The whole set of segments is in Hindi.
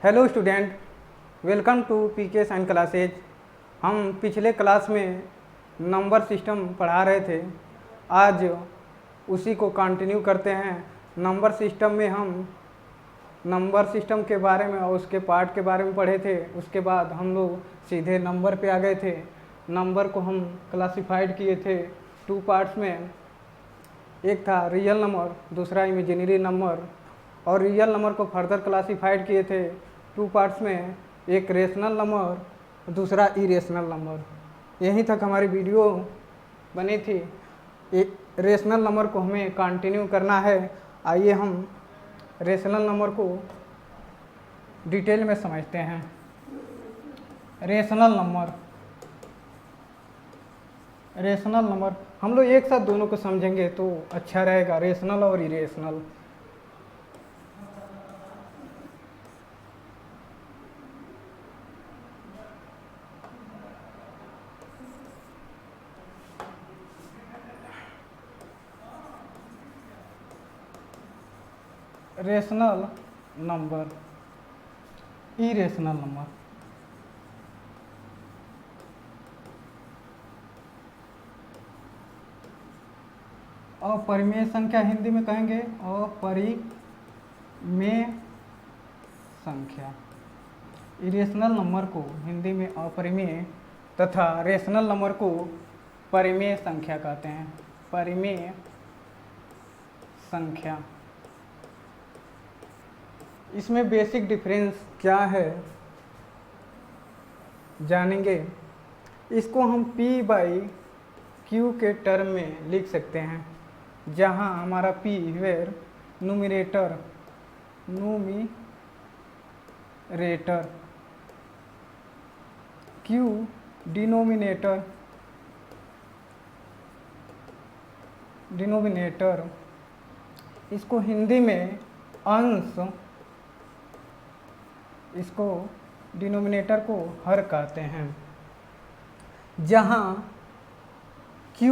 Hello student, welcome to PK science classes. हम पिछले क्लास में नंबर सिस्टम पढ़ा रहे थे। आज उसी को कंटिन्यू करते हैं। नंबर सिस्टम में हम नंबर सिस्टम के बारे में और उसके पार्ट के बारे में पढ़े थे। उसके बाद हम लोग सीधे नंबर पे आ गए थे। नंबर को हम क्लासिफाइड किए थे टू पार्ट्स में। एक था रियल नंबर, दूसरा इमेजिनरी नंबर। और रियल नंबर को फर्दर क्लासिफाइड किए थे टू पार्ट्स में, एक रेशनल नंबर, दूसरा इरेशनल नंबर। यहीं तक हमारी वीडियो बनी थी। एक रेशनल नंबर को हमें कंटिन्यू करना है। आइए हम रेशनल नंबर को डिटेल में समझते हैं। रेशनल नंबर हम लोग एक साथ दोनों को समझेंगे तो अच्छा रहेगा, रेशनल और irrational. Rational number, irrational number. अपरिमेय संख्या हिंदी में कहेंगे अपरिमेय संख्या। इरेशनल नंबर को हिंदी में अपरिमेय तथा रेशनल नंबर को परिमेय संख्या कहते हैं। परिमेय संख्या, इसमें बेसिक डिफरेंस क्या है जानेंगे। इसको हम P/Q के टर्म में लिख सकते हैं, जहां हमारा P where numerator Q denominator. इसको हिंदी में अंश, इसको डिनोमिनेटर को हर कहते हैं। जहाँ Q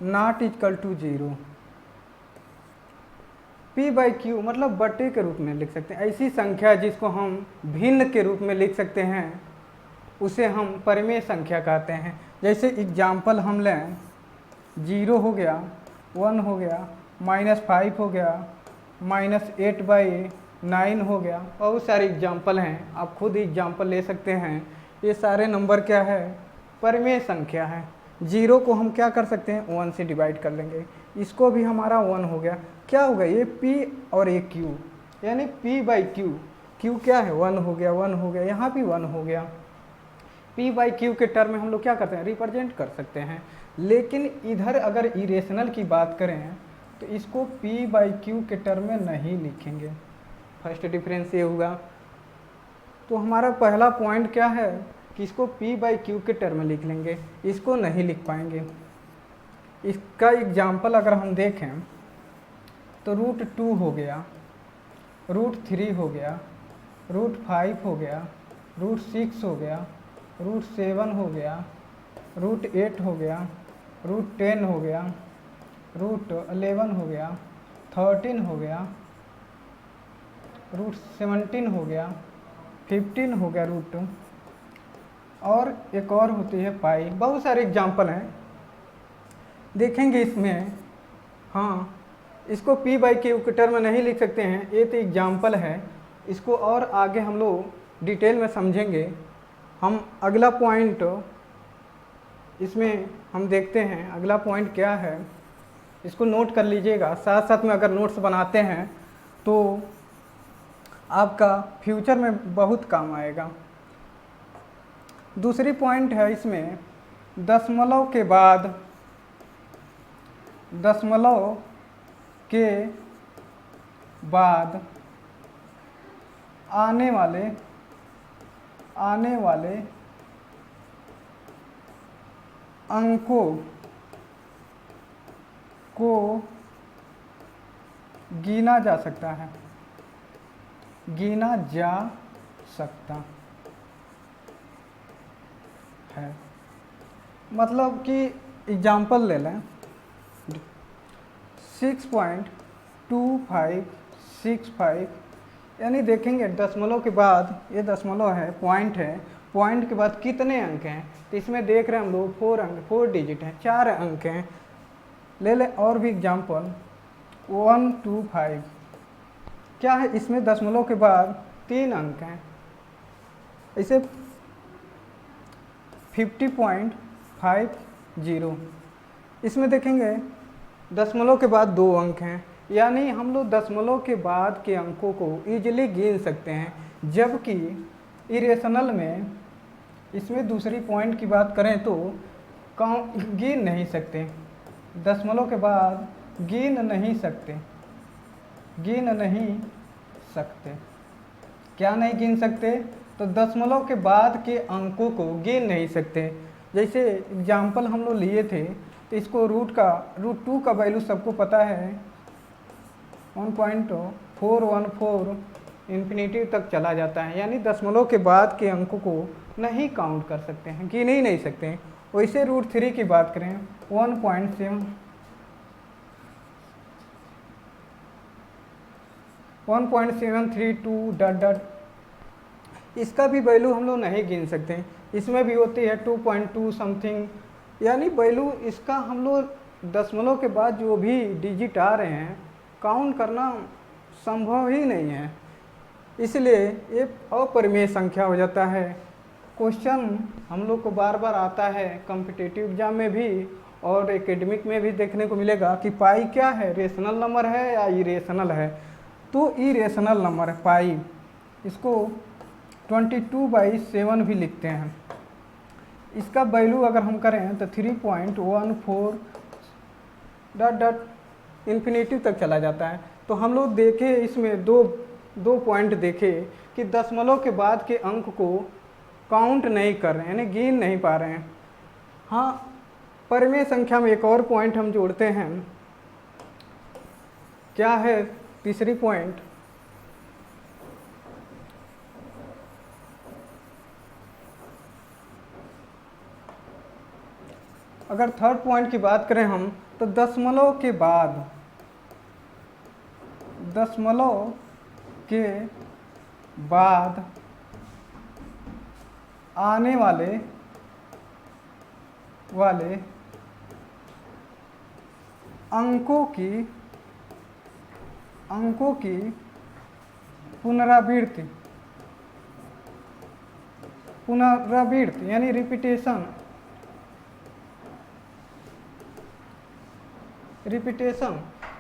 not equal to 0। P/Q मतलब बटे के रूप में लिख सकते हैं। ऐसी संख्या जिसको हम भिन्न के रूप में लिख सकते हैं उसे हम परिमेय संख्या कहते हैं। जैसे एग्जाम्पल हम लें, 0 हो गया, 1 हो गया, -5 हो गया, -8/9 हो गया। बहुत सारे एग्जाम्पल हैं, आप खुद एग्जाम्पल ले सकते हैं। ये सारे नंबर क्या है? परिमेय संख्या है। 0 को हम क्या कर सकते हैं? 1 से डिवाइड कर लेंगे। इसको भी हमारा 1 हो गया। क्या होगा? ये P और ये Q, यानी P/Q। Q क्या है? 1 हो गया, 1 हो गया, यहाँ भी 1 हो गया। P/Q के टर्म में हम लोग क्या करते हैं? रिप्रेजेंट कर सकते हैं। लेकिन इधर अगर इरेशनल की बात करें तो इसको P/Q के टर्म में नहीं लिखेंगे। फर्स्ट डिफरेंस ये हुआ। तो हमारा पहला पॉइंट क्या है कि इसको P/Q के टर्म में लिख लेंगे, इसको नहीं लिख पाएंगे। इसका एग्जाम्पल अगर हम देखें तो √2 हो गया, √3 हो गया, √5 हो गया, √6 हो गया, √7 हो गया, √8 हो गया, √10 हो गया, √11 हो गया, 13 हो गया, √17 हो गया, 15 हो गया रूट, और एक और होती है पाई। बहुत सारे एग्जाम्पल हैं, देखेंगे इसमें। हाँ, इसको P/Q के टर्म में नहीं लिख सकते हैं, ये तो एग्जाम्पल है। इसको और आगे हम लोग डिटेल में समझेंगे। हम अगला पॉइंट इसमें हम देखते हैं। अगला पॉइंट क्या है, इसको नोट कर लीजिएगा। साथ साथ में अगर नोट्स बनाते हैं तो आपका फ्यूचर में बहुत काम आएगा। दूसरी पॉइंट है इसमें, दशमलव के बाद आने वाले अंकों को गिना जा सकता है, मतलब कि एग्जाम्पल ले लें, 6.2565 यानी देखेंगे दशमलव के बाद, ये दशमलव है, पॉइंट है, पॉइंट के बाद कितने अंक हैं, तो इसमें देख रहे हैं हम लोग 4 अंक, 4 डिजिट हैं, 4 अंक हैं। ले ले और भी एग्जाम्पल 125, क्या है इसमें दशमलव के बाद 3 अंक हैं। इसे 50.50, इसमें देखेंगे दशमलव के बाद 2 अंक हैं, यानी हम लोग दशमलव के बाद के अंकों को ईजिली गिन सकते हैं, जबकि इरेशनल में इसमें दूसरी पॉइंट की बात करें तो गिन नहीं सकते, दशमलव के बाद गिन नहीं सकते, गिन नहीं सकते। क्या नहीं गिन सकते? तो दशमलव के बाद के अंकों को गिन नहीं सकते। जैसे एग्जाम्पल हम लोग लिए थे, तो इसको रूट 2 का वैल्यू सबको पता है 1.414 इन्फिनिटी तक चला जाता है, यानी दशमलव के बाद के अंकों को नहीं काउंट कर सकते हैं, गिन ही नहीं सकते हैं। वैसे √3 की बात करें 1.732 ... इसका भी वैल्यू हम लोग नहीं गिन सकते, इसमें भी होती है 2.2 समथिंग, यानी वैल्यू इसका हम लोग दशमलव के बाद जो भी डिजिट आ रहे हैं काउंट करना संभव ही नहीं है, इसलिए ये अपरिमेय संख्या हो जाता है। क्वेश्चन हम लोग को बार बार आता है कॉम्पिटिटिव एग्जाम में भी और एकेडमिक में भी देखने को मिलेगा कि पाई क्या है, रेशनल नंबर है या इरेशनल है। तो इरेशनल नंबर है पाई, इसको 22/7 भी लिखते हैं। इसका वैल्यू अगर हम करें तो 3.14 ... इन्फिनिटी तक चला जाता है। तो हम लोग देखे इसमें दो पॉइंट देखे कि दशमलव के बाद के अंक को काउंट नहीं कर रहे हैं, यानी गिन नहीं पा रहे हैं। हाँ, परिमेय संख्या में एक और पॉइंट हम जोड़ते हैं, क्या है तीसरी पॉइंट, अगर थर्ड पॉइंट की बात करें हम तो दशमलव के बाद आने वाले अंकों की पुनरावृत्ति यानी रिपीटेशन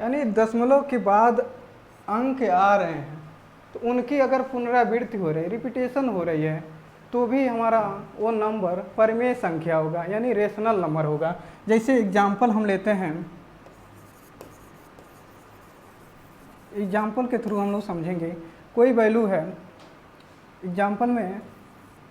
यानी दशमलव के बाद अंक आ रहे हैं तो उनकी अगर पुनरावृत्ति हो रही है, रिपीटेशन हो रही है, तो भी हमारा वो नंबर परिमेय संख्या होगा, यानी रेशनल नंबर होगा। जैसे एग्जाम्पल हम लेते हैं, एग्जाम्पल के थ्रू हम लोग समझेंगे। कोई वैल्यू है, एग्जाम्पल में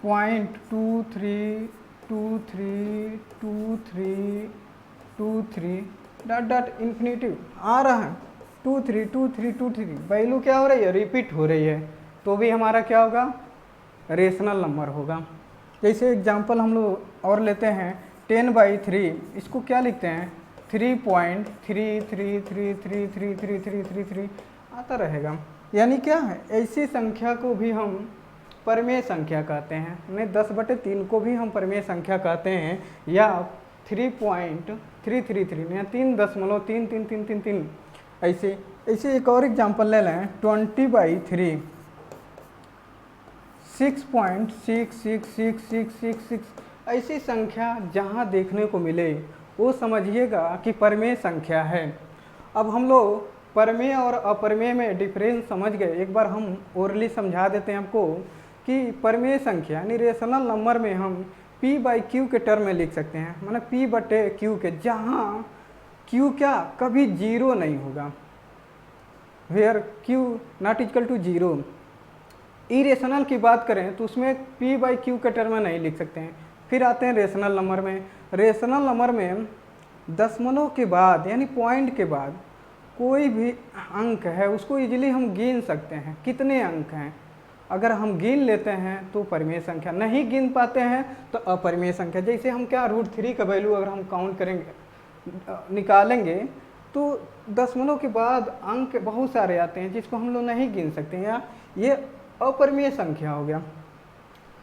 0.23232323 ... इन्फिनिटी आ रहा है, 232323 वैल्यू क्या हो रही है, रिपीट हो रही है, तो भी हमारा क्या होगा, रेशनल नंबर होगा। जैसे एग्जाम्पल हम लोग और लेते हैं 10/3, इसको क्या लिखते हैं 3.3333333333 आता रहेगा, यानी क्या है, ऐसी संख्या को भी हम परिमेय संख्या कहते हैं। नहीं, 10/3 को भी हम परिमेय संख्या कहते हैं, या 3.333 या 3.3333 ऐसे एक और एग्जाम्पल ले लें 20/3 6.666666। ऐसी संख्या जहाँ देखने को मिले वो समझिएगा कि परिमेय संख्या है। अब हम लोग परिमेय और अपरिमेय में डिफरेंस समझ गए, एक बार हम ओरली समझा देते हैं आपको कि परिमेय संख्या यानी रेशनल नंबर में हम p/q के टर्म में लिख सकते हैं, माने p/q के, जहाँ q क्या कभी जीरो नहीं होगा, where q not equal to zero. Irrational की बात करें तो उसमें p/q के टर्म में नहीं लिख सकते हैं। फिर आते हैं रेशनल नंबर में। रेशनल नंबर में दशमलव के बाद यानी पॉइंट के बाद कोई भी अंक है उसको इजीली हम गिन सकते हैं, कितने अंक हैं। अगर हम गिन लेते हैं तो परिमेय संख्या, नहीं गिन पाते हैं तो अपरिमेय संख्या। जैसे हम क्या √3 का वैल्यू अगर हम काउंट करेंगे, निकालेंगे, तो दशमलव के बाद अंक बहुत सारे आते हैं जिसको हम लोग नहीं गिन सकते हैं, या ये अपरिमेय संख्या हो गया।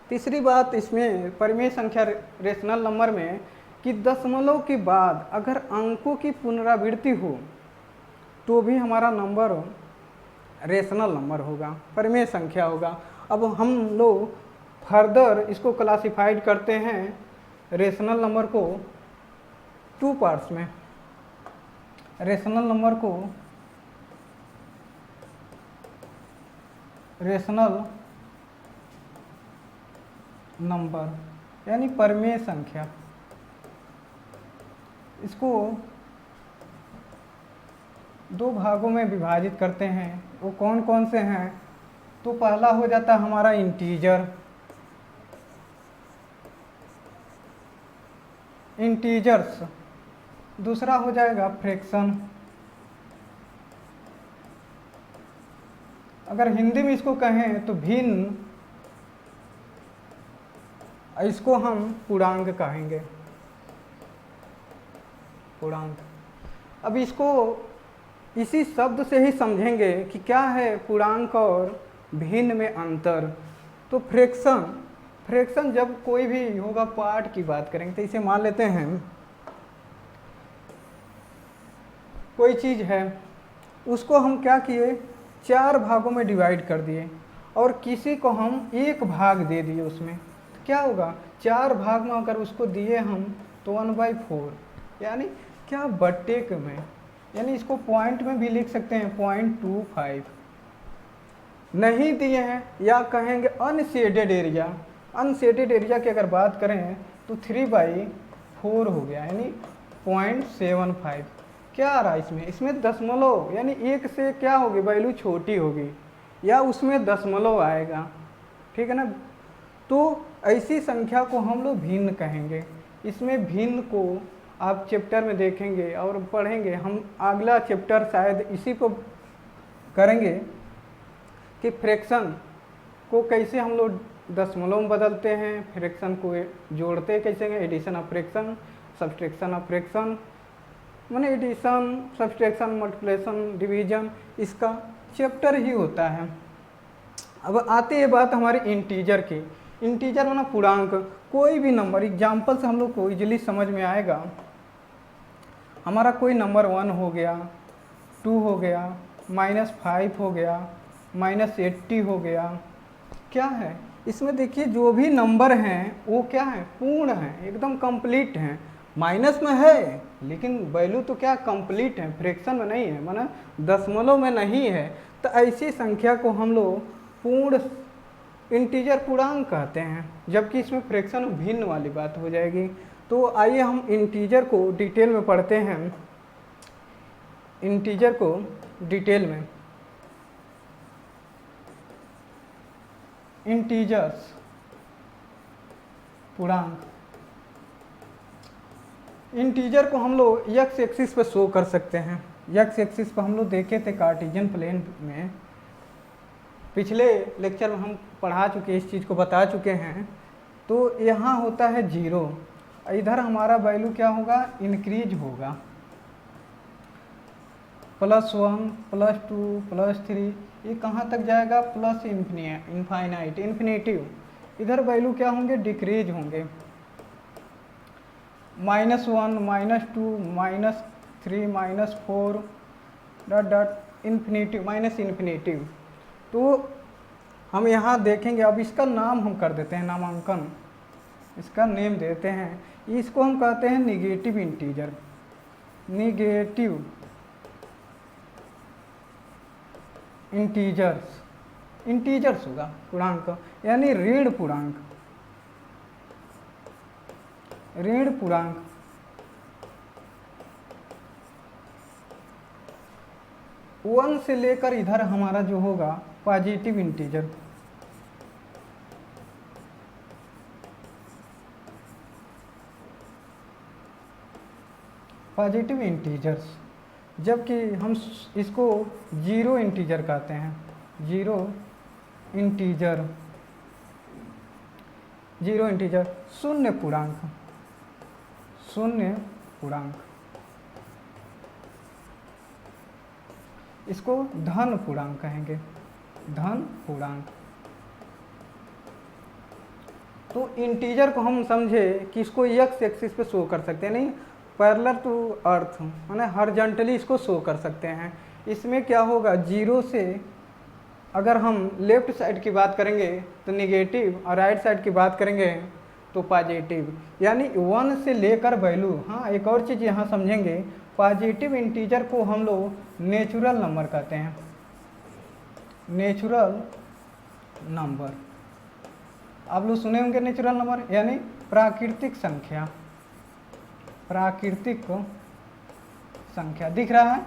तीसरी बात इसमें परिमेय संख्या रेशनल नंबर में कि दशमलव के बाद अगर अंकों की पुनरावृत्ति हो तो भी हमारा नंबर रेशनल नंबर होगा, परिमेय संख्या होगा। अब हम लोग फर्दर इसको क्लासिफाइड करते हैं रेशनल नंबर को 2 पार्ट्स में। रेशनल नंबर को रेशनल नंबर यानी परिमेय संख्या, इसको 2 भागों में विभाजित करते हैं। वो कौन कौन से हैं? तो पहला हो जाता है हमारा इंटीजर, इंटीजर्स। दूसरा हो जाएगा फ्रैक्शन। अगर हिंदी में इसको कहें तो भिन्न, इसको हम पूर्णांक कहेंगे, पूर्णांक। अब इसको इसी शब्द से ही समझेंगे कि क्या है पूर्णांक और भिन्न में अंतर। तो फ्रैक्शन, फ्रैक्शन जब कोई भी होगा पार्ट की बात करेंगे तो इसे मान लेते हैं कोई चीज़ है, उसको हम क्या किए 4 भागों में डिवाइड कर दिए और किसी को हम 1 भाग दे दिए उसमें, तो क्या होगा 4 भाग में अगर उसको दिए हम तो 1/4, यानी क्या बट्टे में, यानी इसको पॉइंट में भी लिख सकते हैं 0.25। नहीं दिए हैं या कहेंगे अनशेडेड एरिया, अनशेडेड एरिया की अगर बात करें तो 3/4 हो गया, यानी 0.75। क्या आ रहा है इसमें? इसमें दशमलव, यानी 1 से क्या होगी वैल्यू छोटी होगी या उसमें दशमलव आएगा, ठीक है ना। तो ऐसी संख्या को हम लोग भिन्न कहेंगे। इसमें भिन्न को आप चैप्टर में देखेंगे और पढ़ेंगे। हम अगला चैप्टर शायद इसी को करेंगे कि फ्रैक्शन को कैसे हम लोग दशमलव में बदलते हैं, फ्रैक्शन को जोड़ते कैसे हैं, addition of fraction, subtraction of fraction, माने एडिशन, सब्सट्रैक्शन, मल्टीप्लिकेशन, डिवीजन, इसका चैप्टर ही होता है। अब आते हैं बात हमारी इंटीजर की। इंटीजर माना पूर्णांक, कोई भी नंबर, एग्जाम्पल से हम लोग को इजीली समझ में आएगा। हमारा कोई नंबर 1 हो गया, 2 हो गया, -5 हो गया, -80 हो गया, क्या है इसमें देखिए जो भी नंबर हैं वो क्या है पूर्ण हैं, एकदम कंप्लीट हैं। माइनस में है लेकिन वैल्यू तो क्या कंप्लीट है, फ्रैक्शन में नहीं है, माना दशमलव में नहीं है। तो ऐसी संख्या को हम लोग पूर्ण इंटीजर पूर्णांक कहते हैं, जबकि इसमें फ्रैक्शन भिन्न वाली बात हो जाएगी। तो आइए हम इंटीजर को डिटेल में पढ़ते हैं, इंटीजर को डिटेल में। इंटीजर्स पूर्णांक, इंटीजर को हम लोग एक्स एक्सिस पर शो कर सकते हैं। एक्स एक्सिस पर हम लोग देखे थे कार्टेशियन प्लेन में, पिछले लेक्चर में हम पढ़ा चुके, इस चीज़ को बता चुके हैं। तो यहाँ होता है 0, इधर हमारा वैल्यू क्या होगा इंक्रीज होगा, +1, +2, +3, ये कहाँ तक जाएगा प्लस इन्फाइनाइट, इन्फिनेटिव। इधर वैल्यू क्या होंगे डिक्रीज होंगे, -1, -2, -3, -4 dot dot infinitive, minus infinitive. तो हम यहाँ देखेंगे, अब इसका नाम हम कर देते हैं नामांकन, इसका नेम देते हैं, इसको हम कहते हैं negative integer, negative integers, integers होगा पूर्णांक, यानी ऋण पूर्णांक, ऋण पूर्णांक। वन से लेकर इधर हमारा जो होगा पॉजिटिव इंटीजर, पॉजिटिव इंटीजर्स, जबकि हम इसको 0 इंटीजर कहते हैं, 0 इंटीजर, 0 इंटीजर शून्य पूर्णांक, शून्य पूर्णांक, इसको धन पूर्णांक कहेंगे, धन पूर्णांक। तो इंटीजर को हम समझे कि इसको एक्स एक्सिस पे शो कर सकते हैं, नहीं पैरेलल टू अर्थ माने हॉरिजॉन्टली इसको शो कर सकते हैं। इसमें क्या होगा, जीरो से अगर हम लेफ्ट साइड की बात करेंगे तो निगेटिव और राइट साइड की बात करेंगे तो पॉजिटिव, यानी 1 से लेकर वैल्यू। हाँ, एक और चीज़ यहाँ समझेंगे, पॉजिटिव इंटीजर को हम लोग नेचुरल नंबर कहते हैं, नेचुरल नंबर। आप लोग सुने होंगे नेचुरल नंबर यानी प्राकृतिक संख्या, प्राकृतिक संख्या दिख रहा है,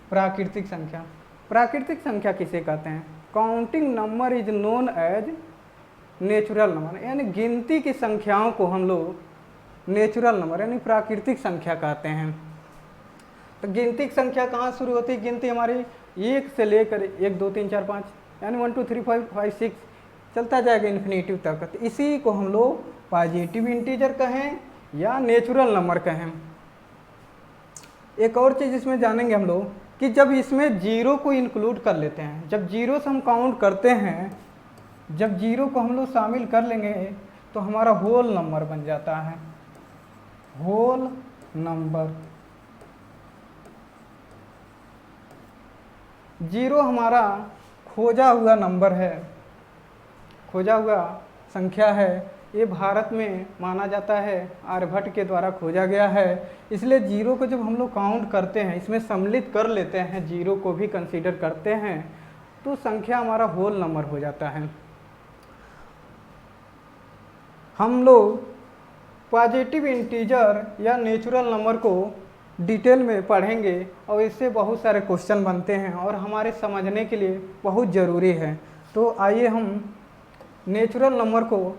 प्राकृतिक संख्या। प्राकृतिक संख्या किसे कहते हैं? Counting number is known as natural number, यानी गिनती की संख्याओं को हम लोग नेचुरल नंबर यानी प्राकृतिक संख्या कहते हैं। तो गिनती की संख्या कहाँ शुरू होती है? गिनती हमारी 1 से लेकर 1 2 3 4 5 यानी 1 2 3 4 5 6 चलता जाएगा इन्फिनिटिव तक। तो इसी को हम लोग पॉजिटिव इंटीजर कहें या नेचुरल नंबर कहें। एक और चीज़ इसमें जानेंगे हम लोग कि जब इसमें जीरो को इंक्लूड कर लेते हैं, जब जीरो से हम काउंट करते हैं, जब जीरो को हम लोग शामिल कर लेंगे तो हमारा होल नंबर बन जाता है, होल नंबर। जीरो हमारा खोजा हुआ नंबर है, खोजा हुआ संख्या है। ये भारत में माना जाता है आर्यभट्ट के द्वारा खोजा गया है, इसलिए जीरो को जब हम लोग काउंट करते हैं, इसमें सम्मिलित कर लेते हैं, जीरो को भी कंसीडर करते हैं, तो संख्या हमारा होल नंबर हो जाता है। हम लोग पॉजिटिव इंटीजर या नेचुरल नंबर को डिटेल में पढ़ेंगे और इससे बहुत सारे क्वेश्चन बनते हैं और हमारे समझने के लिए बहुत ज़रूरी है। तो आइए हम नेचुरल नंबर को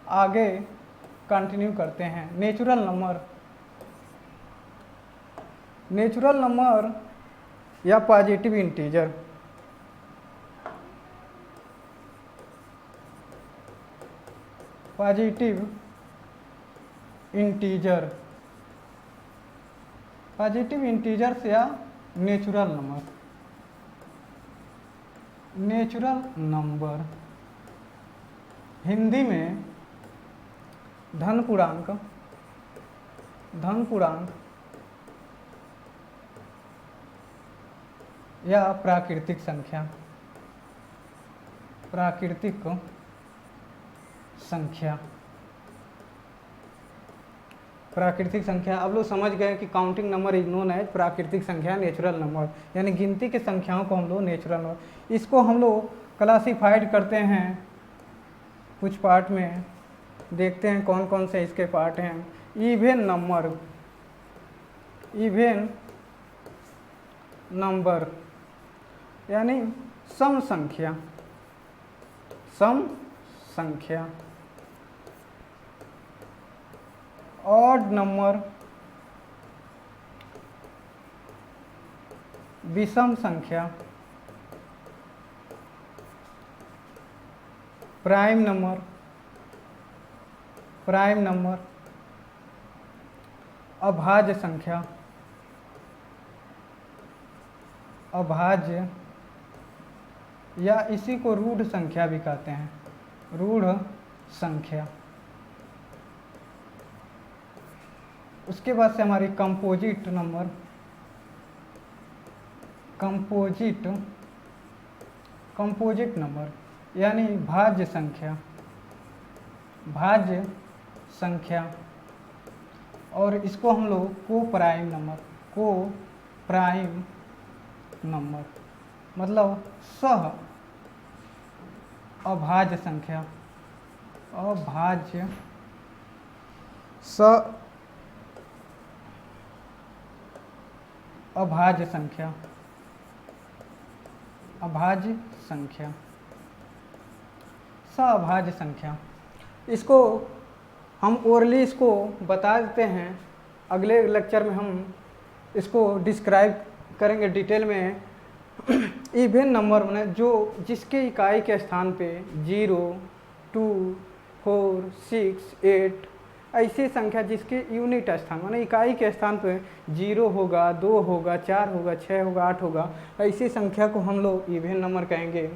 आगे कंटिन्यू करते हैं। नेचुरल नंबर या positive integer. Positive integer, positive integers या natural number. Natural number Hindi में धन पूर्णांक, धन पूर्णांक या प्राकृतिक संख्या, प्राकृतिक संख्या। प्राकृतिक संख्या अब लोग समझ गए कि counting number is known as प्राकृतिक संख्या, नेचुरल नंबर यानी गिनती की संख्याओं को हम लोग नेचुरल नंबर। इसको हम लोग क्लासीफाइड करते हैं कुछ पार्ट में, देखते हैं कौन कौन से इसके पार्ट हैं। इवेन नंबर, इवेन नंबर यानी सम संख्या, सम संख्या। ऑड नंबर विषम संख्या। Prime number, prime number. अभाज्य संख्या, अभाज्य या इसी को रूढ़ संख्या भी कहते हैं, रूढ़ संख्या। उसके बाद से हमारी composite number, composite, composite number यानी भाज्य संख्या, भाज्य संख्या। और इसको हम लोग को प्राइम नंबर, को प्राइम नंबर मतलब सह अभाज्य संख्या, अभाज्य स अभाज्य संख्या, अभाज्य संख्या, अभाज्य संख्या। इसको हम ओरली इसको बता देते हैं, अगले लेक्चर में हम इसको डिस्क्राइब करेंगे डिटेल में। इवेन नंबर माने जो जिसके इकाई के स्थान पे 0, 2, 4, 6, 8 ऐसी संख्या जिसके यूनिट स्थान माने इकाई के स्थान पे 0 होगा, 2 होगा, 4 होगा, 6 होगा, 8 होगा, ऐसी संख्या को हम लोग इवन नंबर कहेंगे।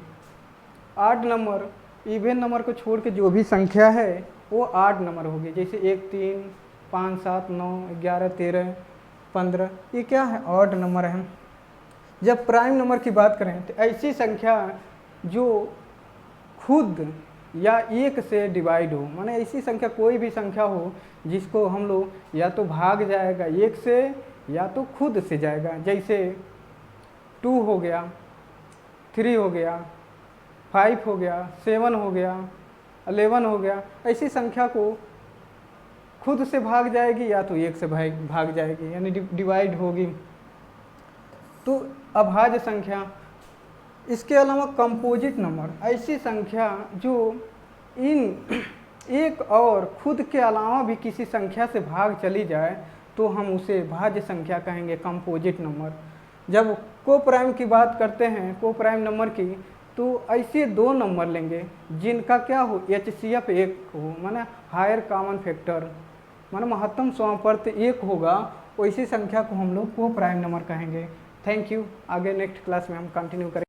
आड नंबर, इवन नंबर को छोड़ के जो भी संख्या है वो आड नंबर होगी, जैसे 1, 3, 5, 7, 9, 11, 13, 15, ये क्या है? ऑड नंबर है। जब प्राइम नंबर की बात करें तो ऐसी संख्या जो खुद या एक से डिवाइड हो, माने ऐसी संख्या कोई भी संख्या हो जिसको हम लोग या तो भाग जाएगा एक से या तो खुद से जाएगा, जैसे 2 हो गया, 3 हो गया, 5 हो गया, 7 हो गया, 11 हो गया। ऐसी संख्या को खुद से भाग जाएगी या तो एक से भाग जाएगी, यानी डिवाइड होगी, तो अभाज्य संख्या। इसके अलावा कंपोजिट नंबर, ऐसी संख्या जो इन एक और खुद के अलावा भी किसी संख्या से भाग चली जाए तो हम उसे भाज्य संख्या कहेंगे, कंपोजिट नंबर। जब को प्राइम की बात करते हैं, को प्राइम नंबर की, तो ऐसे 2 नंबर लेंगे जिनका क्या हो, HCF 1 हो, माने हायर कॉमन फैक्टर, माने महत्तम समापर्त 1 होगा, वैसी संख्या को हम लोग को प्राइम नंबर कहेंगे। Thank you. आगे नेक्स्ट क्लास में हम कंटिन्यू करेंगे।